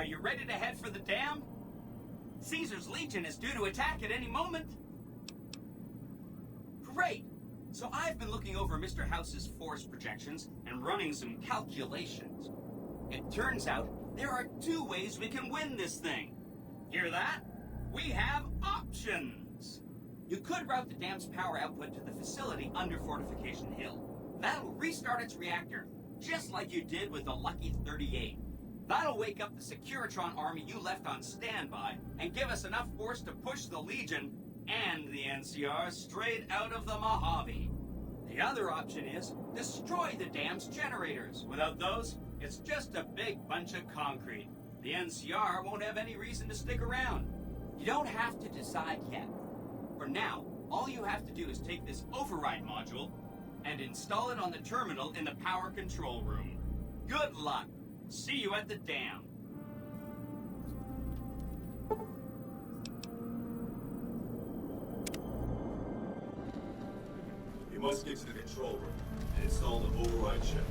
Are you ready to head for the dam? Caesar's Legion is due to attack at any moment. Great! So I've been looking over Mr. House's force projections and running some calculations. It turns out there are 2 ways we can win this thing. Hear that? We have options. You could route the dam's power output to the facility under Fortification Hill. That'll restart its reactor, just like you did with the Lucky 38. That'll wake up the Securitron army you left on standby and give us enough force to push the Legion and the NCR straight out of the Mojave. The other option is destroy the dam's generators. Without those, it's just a big bunch of concrete. The NCR won't have any reason to stick around. You don't have to decide yet. For now, all you have to do is take this override module and install it on the terminal in the power control room. Good luck. See you at the dam. You must get to the control room and install the override chip.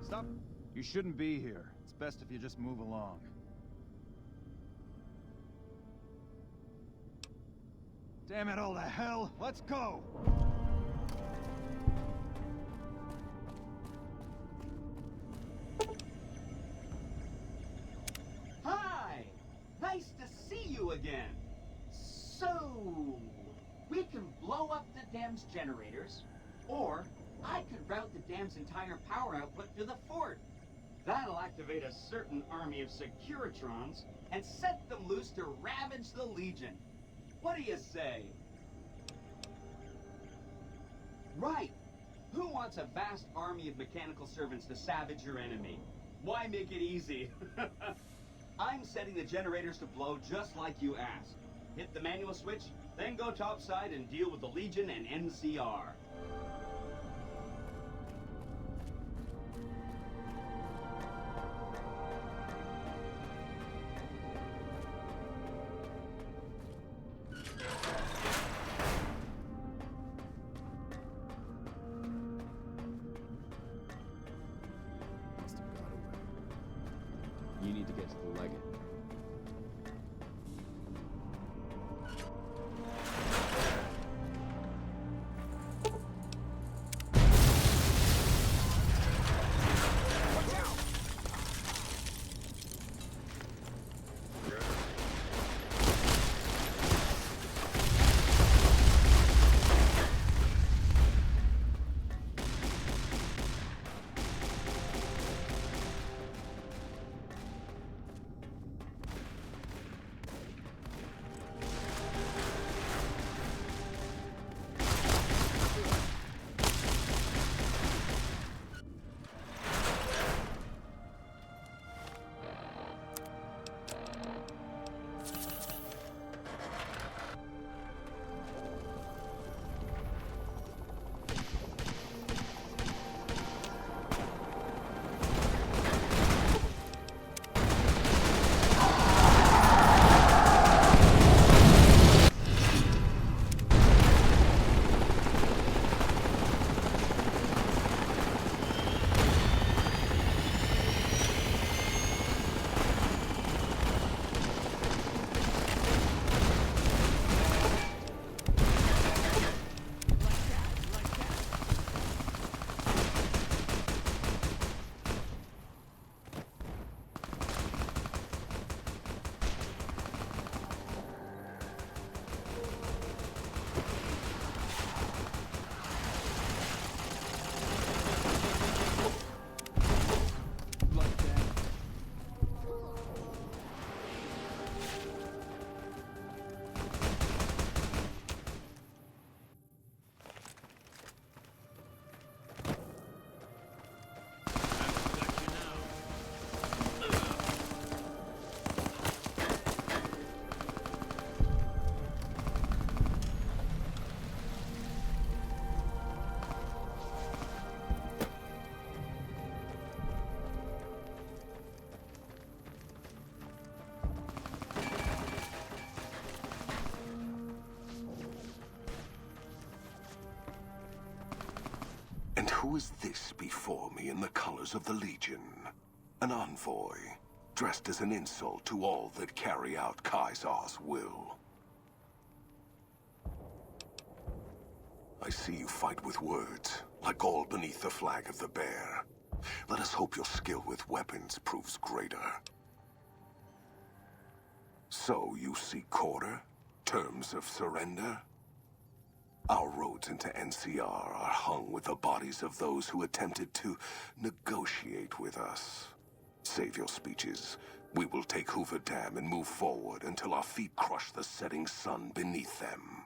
Stop. You shouldn't be here. It's best if you just move along. Damn it all to hell! Let's go! Hi! Nice to see you again. So, we can blow up the dam's generators, or I could route the dam's entire power output to the fort. That'll activate a certain army of Securitrons and set them loose to ravage the Legion. What do you say? Right. Who wants a vast army of mechanical servants to savage your enemy? Why make it easy? I'm setting the generators to blow just like you asked. Hit the manual switch, then go topside and deal with the Legion and NCR. You need to get to the Legate. who is this before me in the colors of the Legion? An envoy, dressed as an insult to all that carry out Caesar's will. I see you fight with words, like all beneath the flag of the bear. Let us hope your skill with weapons proves greater. So you seek quarter? Terms of surrender? Our roads into NCR are hung with the bodies of those who attempted to negotiate with us. Save your speeches. We will take Hoover Dam and move forward until our feet crush the setting sun beneath them.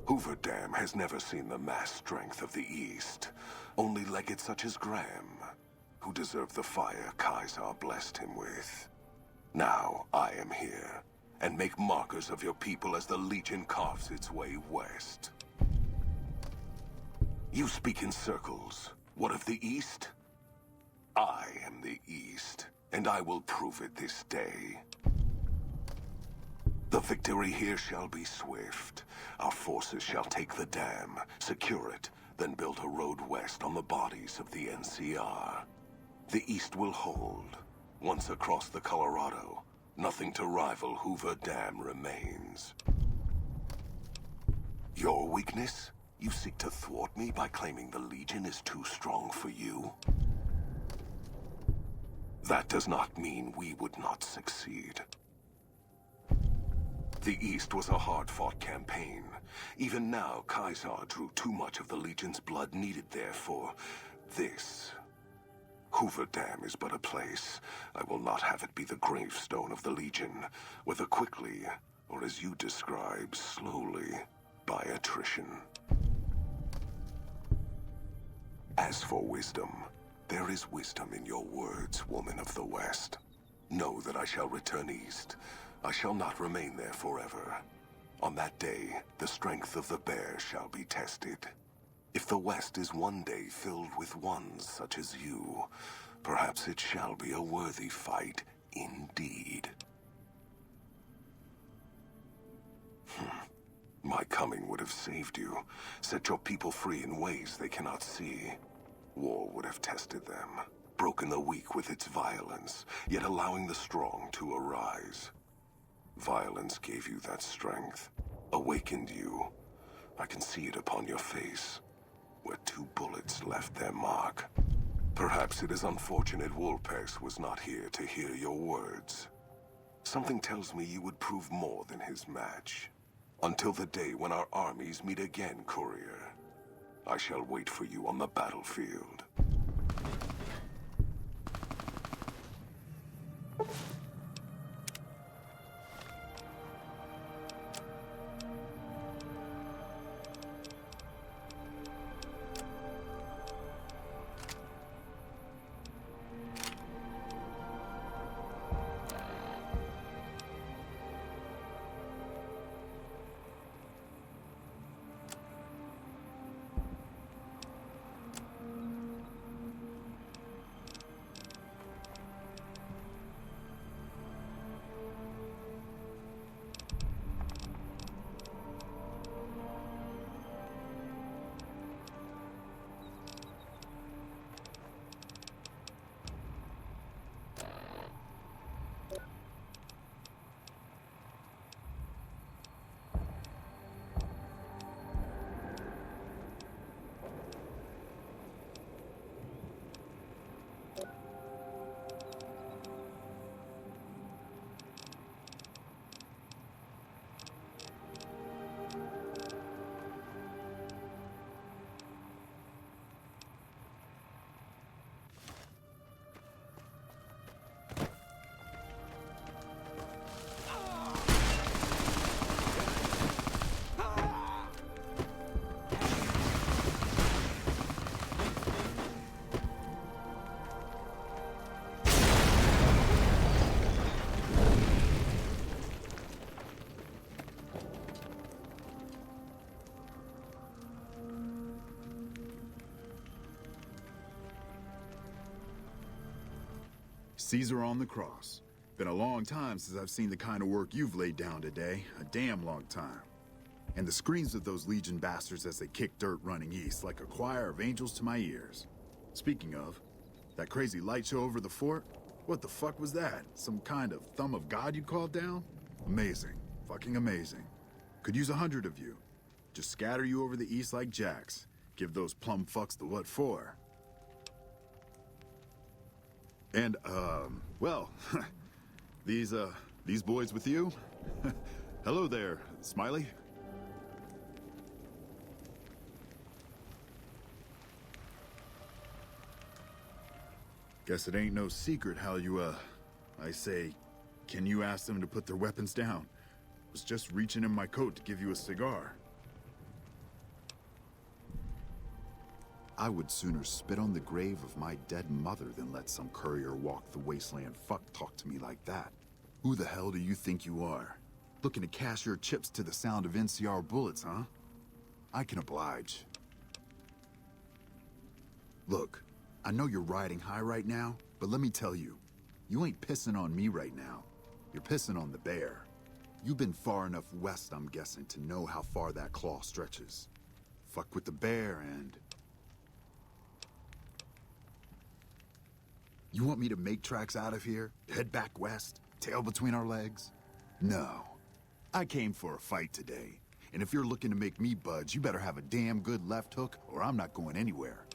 Hoover Dam has never seen the mass strength of the East. Only legates such as Graham, who deserve the fire Caesar blessed him with. Now I am here, and make markers of your people as the Legion carves its way west. You speak in circles. What of the East? I am the East, and I will prove it this day. The victory here shall be swift. Our forces shall take the dam, secure it, then build a road west on the bodies of the NCR. The East will hold. Once across the Colorado, nothing to rival Hoover Dam remains. Your weakness? You seek to thwart me by claiming the Legion is too strong for you? That does not mean we would not succeed. The East was a hard-fought campaign. Even now, Caesar drew too much of the Legion's blood needed there for this. Hoover Dam is but a place. I will not have it be the gravestone of the Legion, whether quickly, or as you describe, slowly, by attrition. As for wisdom, there is wisdom in your words, woman of the West. Know that I shall return east. I shall not remain there forever. On that day, the strength of the bear shall be tested. If the West is one day filled with ones such as you, perhaps it shall be a worthy fight indeed. My coming would have saved you, set your people free in ways they cannot see. War would have tested them, broken the weak with its violence, yet allowing the strong to arise. Violence gave you that strength, awakened you. I can see it upon your face, where 2 bullets left their mark. Perhaps it is unfortunate Wolpex was not here to hear your words. Something tells me you would prove more than his match. Until the day when our armies meet again, courier. I shall wait for you on the battlefield. Caesar on the cross. Been a long time since I've seen the kind of work you've laid down today. A damn long time. and the screams of those Legion bastards as they kick dirt running east like a choir of angels to my ears. Speaking of, that crazy light show over the fort? What the fuck was that? Some kind of thumb of God you called down? Amazing. Fucking amazing. Could use 100 of you. Just scatter you over the east like jacks. Give those plum fucks the what for. And, well, these boys with you? Hello there, Smiley. Guess it ain't no secret how you, I say, can you ask them to put their weapons down? Was just reaching in my coat to give you a cigar. I would sooner spit on the grave of my dead mother than let some courier walk the wasteland fuck talk to me like that. Who the hell do you think you are? Looking to cash your chips to the sound of NCR bullets, huh? I can oblige. Look, I know you're riding high right now, but let me tell you, you ain't pissing on me right now. You're pissing on the bear. You've been far enough west, I'm guessing, to know how far that claw stretches. Fuck with the bear and... You want me to make tracks out of here? Head back west? Tail between our legs? No. I came for a fight today. And if you're looking to make me budge, you better have a damn good left hook or I'm not going anywhere.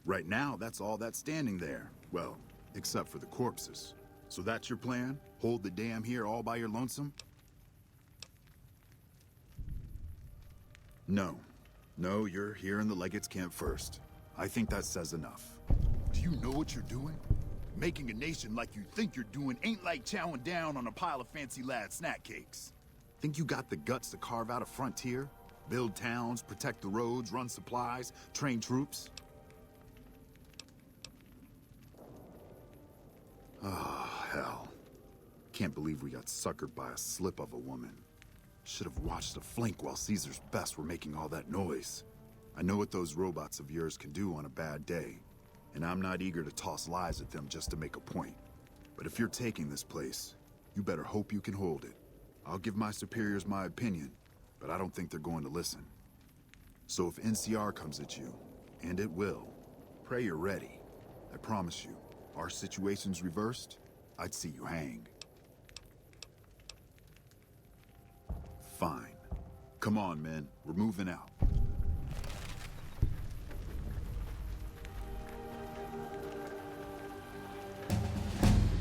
Right now, that's all that's standing there. Well, except for the corpses. So that's your plan? Hold the dam here all by your lonesome? No. No, you're here in the Legates camp first. I think that says enough. Do you know what you're doing? Making a nation like you think you're doing ain't like chowing down on a pile of fancy lad snack cakes. Think you got the guts to carve out a frontier? Build towns, protect the roads, run supplies, train troops? Ah, hell. Can't believe we got suckered by a slip of a woman. Should have watched the flank while Caesar's best were making all that noise. I know what those robots of yours can do on a bad day, and I'm not eager to toss lies at them just to make a point. But if you're taking this place, you better hope you can hold it. I'll give my superiors my opinion, but I don't think they're going to listen. So if NCR comes at you, and it will, pray you're ready. I promise you, our situation's reversed, I'd see you hanged. Fine. Come on, men. We're moving out.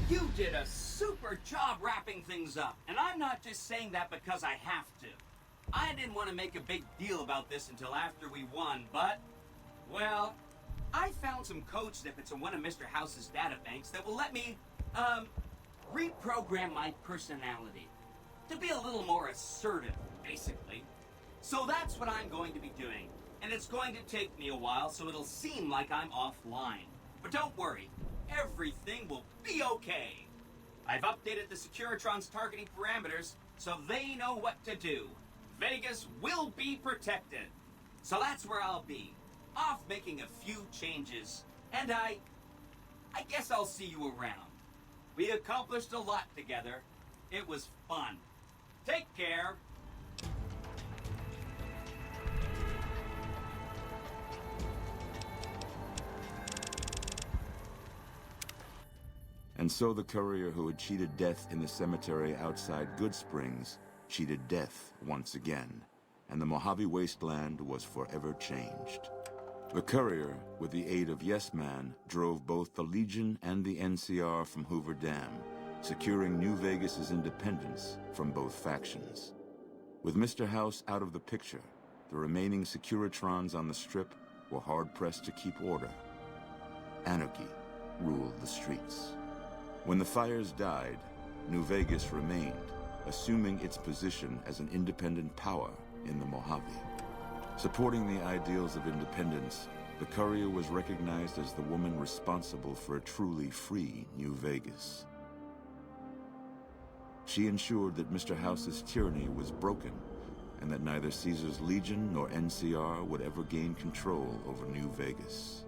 You did a super job wrapping things up, and I'm not just saying that because I have to. I didn't want to make a big deal about this until after we won, but, well, I found some code snippets in one of Mr. House's databanks that will let me, reprogram my personality to be a little more assertive, basically. So that's what I'm going to be doing, and it's going to take me a while, so it'll seem like I'm offline. But don't worry, everything will be okay. I've updated the Securitron's targeting parameters, so they know what to do. Vegas will be protected. So that's where I'll be, off making a few changes. And I guess I'll see you around. We accomplished a lot together. It was fun. Take care. And so the courier who had cheated death in the cemetery outside Good Springs cheated death once again, and the Mojave wasteland was forever changed. The courier, with the aid of Yes Man, drove both the Legion and the NCR from Hoover Dam, securing New Vegas's independence from both factions. With Mr. House out of the picture, the remaining Securitrons on the Strip were hard-pressed to keep order. Anarchy ruled the streets. When the fires died, New Vegas remained, assuming its position as an independent power in the Mojave. Supporting the ideals of independence, the courier was recognized as the woman responsible for a truly free New Vegas. She ensured that Mr. House's tyranny was broken, and that neither Caesar's Legion nor NCR would ever gain control over New Vegas.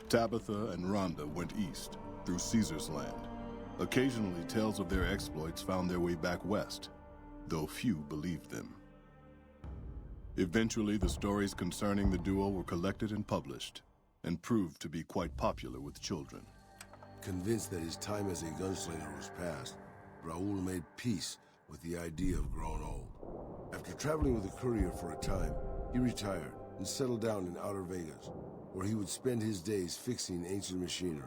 Tabitha and Rhonda went east, through Caesar's land. Occasionally, tales of their exploits found their way back west. though few believed them. Eventually, the stories concerning the duo were collected and published, and proved to be quite popular with children. Convinced that his time as a gunslinger was past, Raul made peace with the idea of growing old. After traveling with the courier for a time, he retired and settled down in Outer Vegas, where he would spend his days fixing ancient machinery.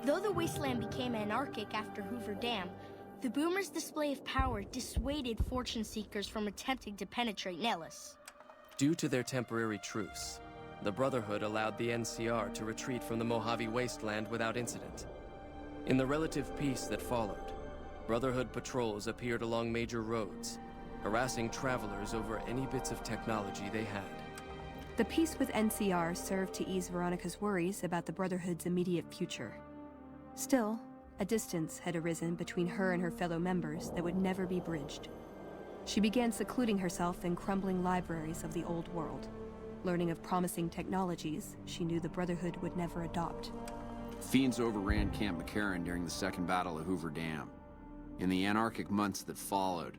Though the wasteland became anarchic after Hoover Dam, the Boomers' display of power dissuaded fortune seekers from attempting to penetrate Nellis. Due to their temporary truce, the Brotherhood allowed the NCR to retreat from the Mojave Wasteland without incident. In the relative peace that followed, Brotherhood patrols appeared along major roads, harassing travelers over any bits of technology they had. The peace with NCR served to ease Veronica's worries about the Brotherhood's immediate future. Still, a distance had arisen between her and her fellow members that would never be bridged. She began secluding herself in crumbling libraries of the old world, learning of promising technologies she knew the Brotherhood would never adopt. Fiends overran Camp McCarran during the Second Battle of Hoover Dam. In the anarchic months that followed,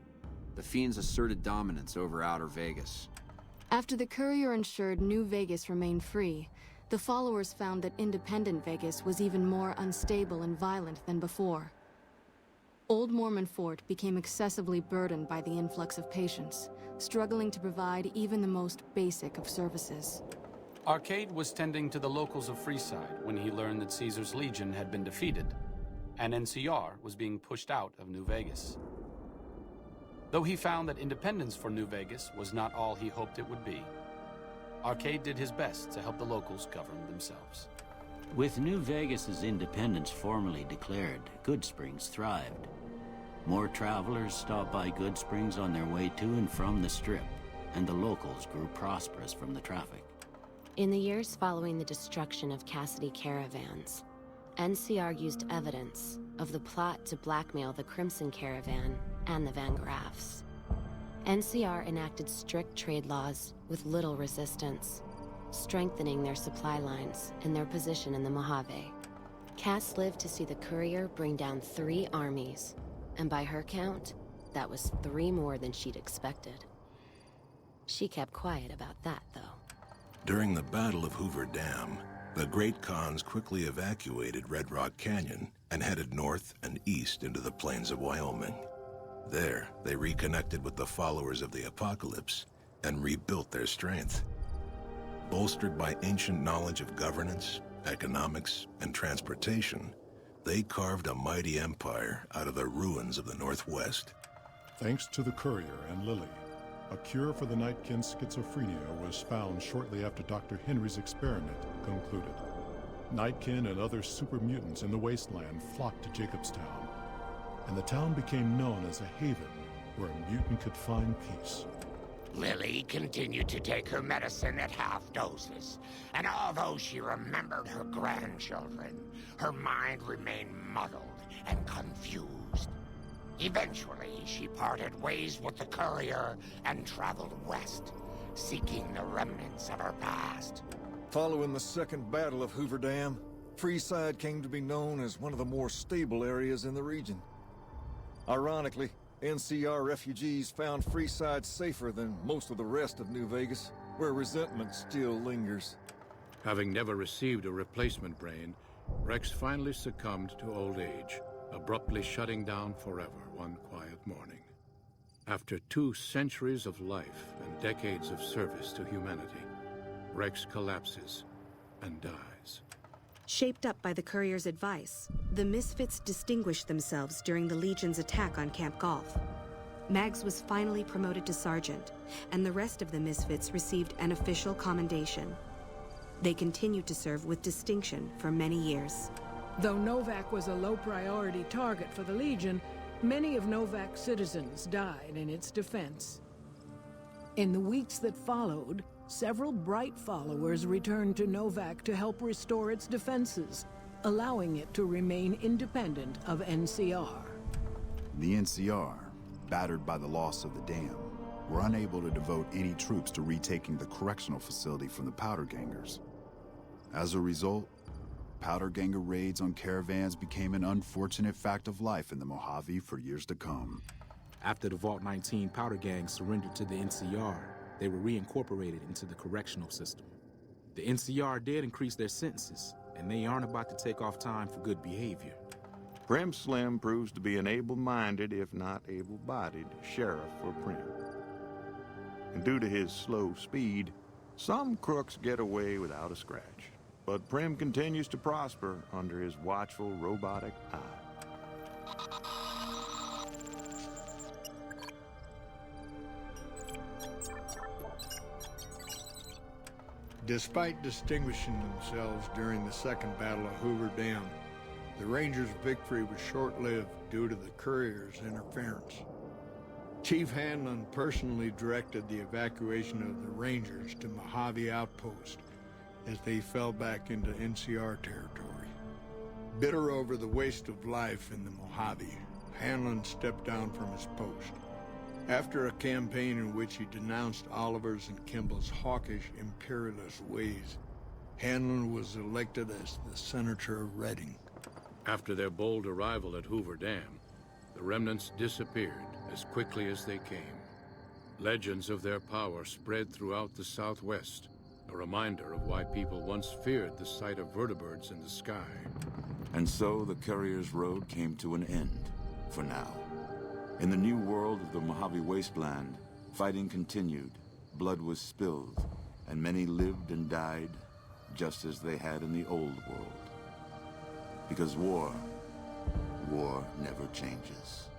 the Fiends asserted dominance over Outer Vegas. After the courier ensured New Vegas remained free, the followers found that independent Vegas was even more unstable and violent than before. Old Mormon Fort became excessively burdened by the influx of patients, struggling to provide even the most basic of services. Arcade was tending to the locals of Freeside when he learned that Caesar's Legion had been defeated, and NCR was being pushed out of New Vegas. Though he found that independence for New Vegas was not all he hoped it would be, Arcade did his best to help the locals govern themselves. With New Vegas's independence formally declared, Goodsprings thrived. More travelers stopped by Goodsprings on their way to and from the Strip, and the locals grew prosperous from the traffic. In the years following the destruction of Cassidy caravans, NCR used evidence of the plot to blackmail the Crimson Caravan and the Van Graffs. NCR enacted strict trade laws with little resistance, strengthening their supply lines and their position in the Mojave. Cass lived to see the courier bring down 3 armies, and by her count, that was 3 more than she'd expected. She kept quiet about that, though. During the Battle of Hoover Dam, the Great Khans quickly evacuated Red Rock Canyon and headed north and east into the plains of Wyoming. There, they reconnected with the followers of the Apocalypse and rebuilt their strength. Bolstered by ancient knowledge of governance, economics, and transportation, they carved a mighty empire out of the ruins of the Northwest. Thanks to the courier and Lily, a cure for the Nightkin's schizophrenia was found shortly after Dr. Henry's experiment concluded. Nightkin and other super mutants in the wasteland flocked to Jacobstown, and the town became known as a haven where a mutant could find peace. Lily continued to take her medicine at half doses, and although she remembered her grandchildren, her mind remained muddled and confused. Eventually, she parted ways with the courier and traveled west, seeking the remnants of her past. Following the Second Battle of Hoover Dam, Freeside came to be known as one of the more stable areas in the region. Ironically, NCR refugees found Freeside safer than most of the rest of New Vegas, where resentment still lingers. Having never received a replacement brain, Rex finally succumbed to old age, abruptly shutting down forever one quiet morning. After 2 centuries of life and decades of service to humanity, Rex collapses and dies. Shaped up by the courier's advice, the Misfits distinguished themselves during the Legion's attack on Camp Golf. Mags was finally promoted to sergeant, and the rest of the Misfits received an official commendation. They continued to serve with distinction for many years. Though Novak was a low-priority target for the Legion, many of Novak's citizens died in its defense. In the weeks that followed, several bright followers returned to Novak to help restore its defenses, allowing it to remain independent of NCR. The NCR, battered by the loss of the dam, were unable to devote any troops to retaking the correctional facility from the Powder Gangers. As a result, Powder Ganger raids on caravans became an unfortunate fact of life in the Mojave for years to come. After the Vault 19 powder gang surrendered to the NCR, they were reincorporated into the correctional system. The NCR did increase their sentences, and they aren't about to take off time for good behavior. Prim Slim proves to be an able-minded, if not able-bodied, sheriff for Prim. And due to his slow speed, some crooks get away without a scratch. But Prim continues to prosper under his watchful, robotic eye. Despite distinguishing themselves during the Second Battle of Hoover Dam, the Rangers' victory was short-lived due to the courier's interference. Chief Hanlon personally directed the evacuation of the Rangers to Mojave Outpost as they fell back into NCR territory. Bitter over the waste of life in the Mojave, Hanlon stepped down from his post. After a campaign in which he denounced Oliver's and Kimball's hawkish, imperialist ways, Hanlon was elected as the Senator of Redding. After their bold arrival at Hoover Dam, the remnants disappeared as quickly as they came. Legends of their power spread throughout the Southwest, a reminder of why people once feared the sight of vertibirds in the sky. And so the Courier's Road came to an end, for now. In the new world of the Mojave Wasteland, fighting continued, blood was spilled, and many lived and died just as they had in the old world. Because war never changes.